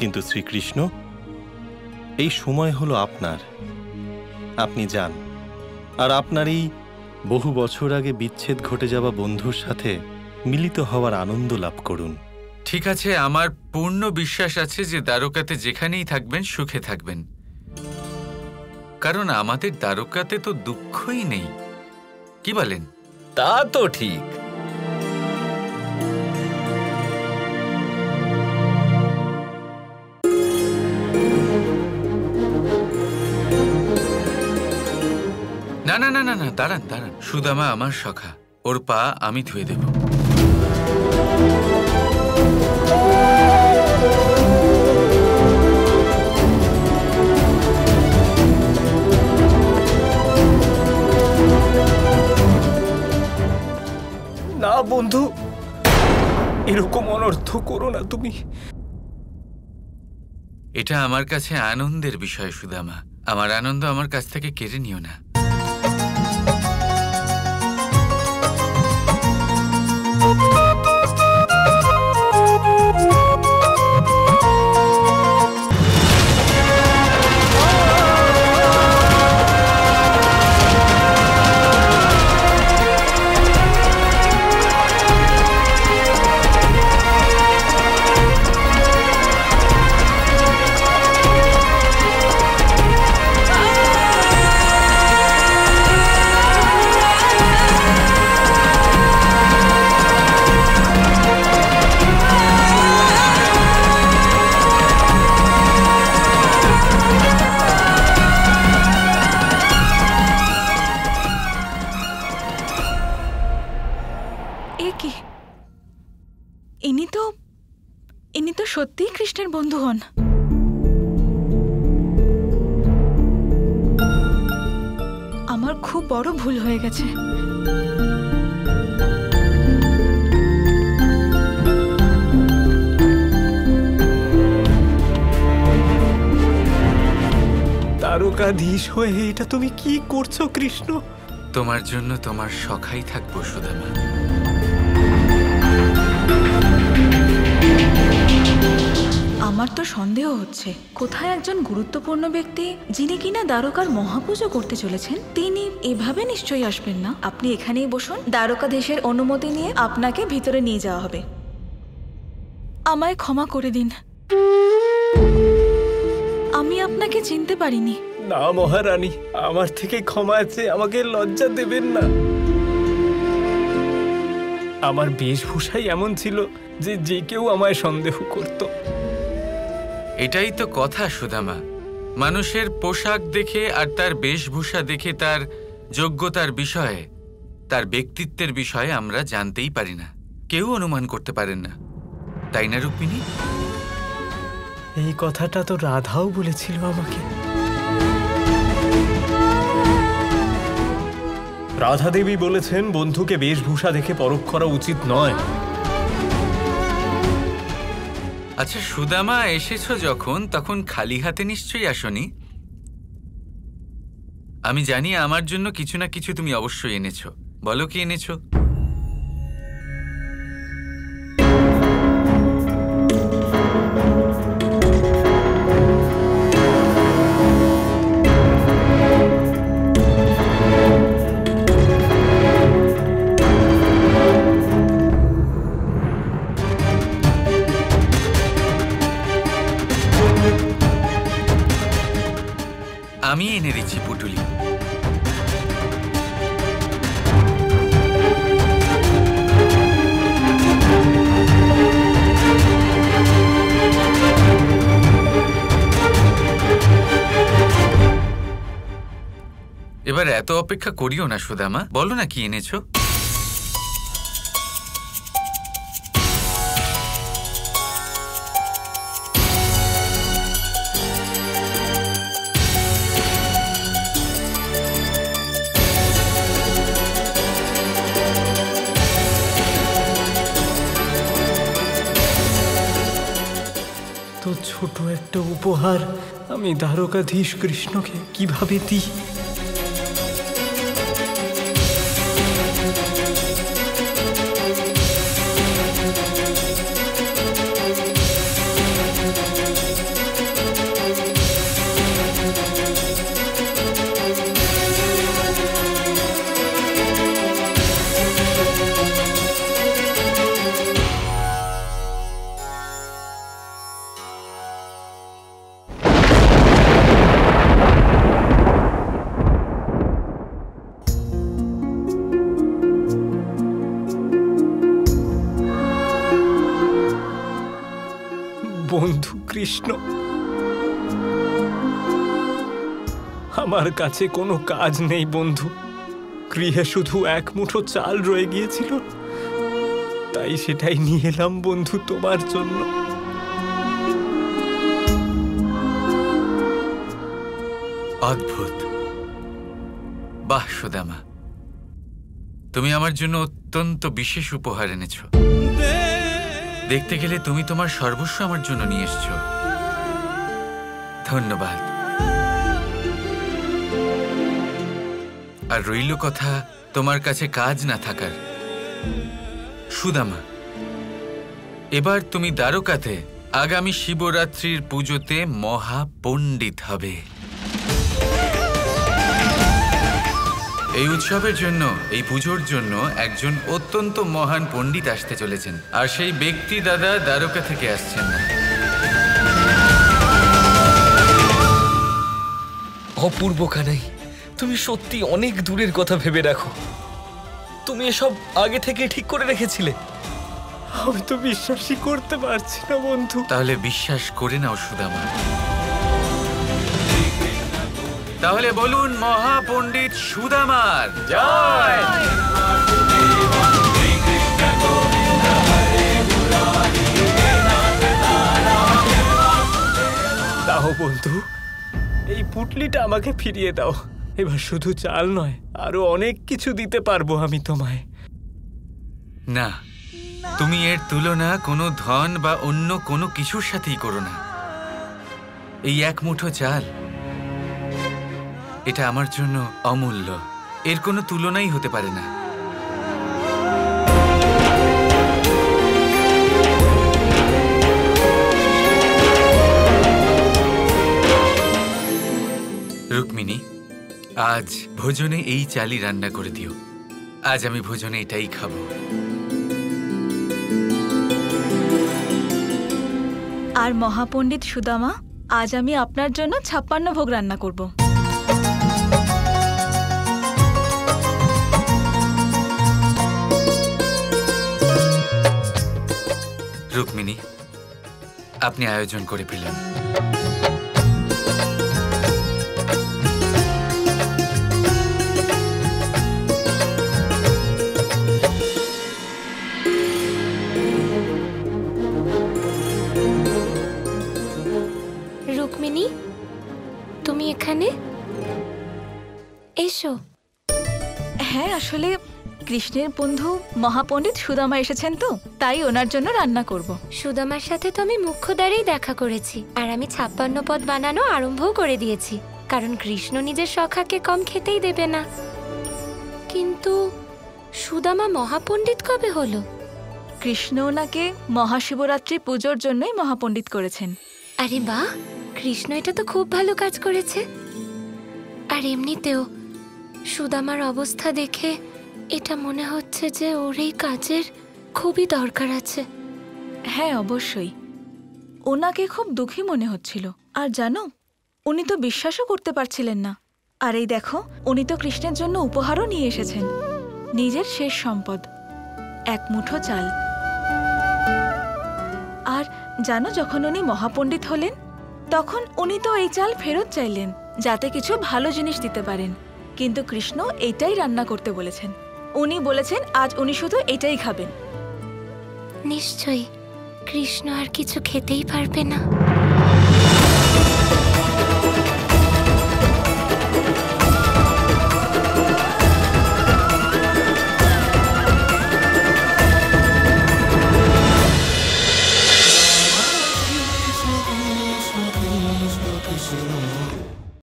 কিন্তু শ্রীকৃষ্ণ, এই সময় হলো আপনার। আপনি যান, আর আপনার এই বহু বছর আগে বিচ্ছেদ ঘটে যাওয়া বন্ধুর সাথে মিলিত হওয়ার আনন্দ লাভ করুন। ঠিক আছে, আমার পূর্ণ বিশ্বাস আছে যে দ্বারকাতে যেখানেই থাকবেন সুখে থাকবেন, কারণ আমাদের দ্বারকাতে তো দুঃখই নেই। কি বলেন? তা তো ঠিক। না না না না না, দাঁড়ান দাঁড়ান। সুদামা আমার সখা, ওর পা আমি ধুয়ে দেব। না বন্ধু, এরকম অনর্থ করো না তুমি। এটা আমার কাছে আনন্দের বিষয় সুদামা, আমার আনন্দ আমার কাছ থেকে কেড়ে নিও না। ইনি তো সত্যিই কৃষ্ণের বন্ধু হন। আমার খুব বড় ভুল হয়ে গেছে। দ্বারকাধীশ হয়ে এটা তুমি কি করছো কৃষ্ণ? তোমার জন্য তোমার সখাই থাকবো সুদামা। আমার তো সন্দেহ হচ্ছে কোথায় একজন গুরুত্বপূর্ণ ব্যক্তি, যিনি কিনা দ্বারকার মহাপুজো করতে চলেছেন, তিনি এভাবে নিশ্চয়ই আসবেন না। আপনি এখানেই বসুন, দ্বারকাধীশের অনুমতি নিয়ে আপনাকে ভিতরে নিয়ে যাওয়া হবে। আমায় ক্ষমা করে দিন, আমি আপনাকে চিনতে পারিনি। না মহারানী, আমার থেকে ক্ষমা চেয়ে আমাকে লজ্জা দেবেন না। আমার বেশভূষাই এমন ছিল যে যে কেউ আমায় সন্দেহ করত। এটাই তো কথা সুদামা, মানুষের পোশাক দেখে আর তার বেশভূষা দেখে তার যোগ্যতার বিষয়ে, তার ব্যক্তিত্বের বিষয়ে আমরা জানতেই পারি না, কেউ অনুমান করতে পারেন না, তাই না রুক্মিণী? এই কথাটা তো রাধাও বলেছিল আমাকে। রাধা দেবী বলেছেন বন্ধুকে বেশভূষা দেখে পরখ করা উচিত নয়। আচ্ছা সুদামা, এসেছো যখন, তখন খালি হাতে নিশ্চয়ই আসনি। আমি জানি আমার জন্য কিছু না কিছু তুমি অবশ্যই এনেছো, বলো কি এনেছো? আমি এনে দিচ্ছি পুটুলি। এবার এত অপেক্ষা করিও না সুদামা, বলো না কি এনেছো। তো ছোট একটা উপহার আমি দ্বারকাধীশ কৃষ্ণকে কিভাবে দিই? বন্ধু কৃষ্ণ। আমার কাছে কোনো কাজ নেই বন্ধু, গৃহে শুধু এক মুঠো চাল রয়ে গিয়েছিল, তাই সেটাই নিয়ে এলাম বন্ধু তোমার জন্য। অদ্ভুত। বাহ সুদামা, তুমি আমার জন্য অত্যন্ত বিশেষ উপহার এনেছো। দেখতে গেলে তুমি তোমার সর্বস্ব আমার জন্য নিয়ে এসছো। ধন্যবাদ। আর রইল কথা তোমার কাছে কাজ না থাকার। সুদামা, এবার তুমি দ্বারকাতে আগামী শিবরাত্রির পুজোতে মহাপণ্ডিত হবে। এই উৎসবের জন্য, এই পুজোর জন্য একজন অত্যন্ত মহান পণ্ডিত আসতে চলেছেন, আর সেই ব্যক্তি দাদা দ্বারকা থেকে আসছেন না। অপূর্ব কানাই, তুমি সত্যি অনেক দূরের কথা ভেবে রাখো। তুমি এসব আগে থেকে ঠিক করে রেখেছিলে? আমি তো বিশ্বাসই করতে পারছি না বন্ধু। তাহলে বিশ্বাস করে নাও সুদামা। তাহলে বলুন মহাপণ্ডিত সুদামার জয়। দাও বন্ধু, এই পুটলিটা আমাকে ফিরিয়ে দাও। এবার শুধু চাল নয়, আরো অনেক কিছু দিতে পারবো আমি তোমায়। না, তুমি এর তুলনা কোনো ধন বা অন্য কোনো কিছুর সাথেই করো না। এই এক মুঠো চাল, এটা আমার জন্য অমূল্য, এর কোনো তুলনাই হতে পারে না। রুক্মিণী, আজ ভোজনে এই চালই রান্না করে দিও। আজ আমি ভোজনে এটাই খাবো। আর মহাপণ্ডিত সুদামা, আজ আমি আপনার জন্য 56 ভোগ রান্না করব। রুক্মিণী, আপনি আয়োজন করে ফেলেন। রুক্মিণী, তুমি এখানে এসো। হ্যাঁ, আসলে কৃষ্ণের বন্ধু মহাপণ্ডিত সুদামা এসেছেন, তো তাই ওনার জন্য রান্না করব। সুদামার সাথে তো আমি মুখ্য দ্বারেই দেখা করেছি, আর আমি 56 পদ বানানো আরম্ভও করে দিয়েছি, কারণ কৃষ্ণ নিজের সখাকে কম খেতেই দেবে না। কিন্তু সুদামা মহাপণ্ডিত কবে হলো? কৃষ্ণ ওনাকে মহাশিবরাত্রি পুজোর জন্যই মহাপণ্ডিত করেছেন। আরে বাহ, কৃষ্ণ এটা তো খুব ভালো কাজ করেছে। আর এমনিতেও সুদামার অবস্থা দেখে এটা মনে হচ্ছে যে ওর এই কাজের খুবই দরকার আছে। হ্যাঁ, অবশ্যই ওনাকে খুব দুঃখী মনে হচ্ছিল। আর জানো, উনি তো বিশ্বাসও করতে পারছিলেন না। আর এই দেখো, উনি তো কৃষ্ণের জন্য উপহারও নিয়ে এসেছেন, নিজের শেষ সম্পদ, এক মুঠো চাল। আর জানো, যখন উনি মহাপণ্ডিত হলেন, তখন উনি তো এই চাল ফেরত চাইলেন, যাতে কিছু ভালো জিনিস দিতে পারেন। কিন্তু কৃষ্ণ এইটাই রান্না করতে বলেছেন। উনি বলেছেন আজ উনি শুধু এটাই খাবেন। নিশ্চয়ই কৃষ্ণ আর কিছু খেতেই পারবে না।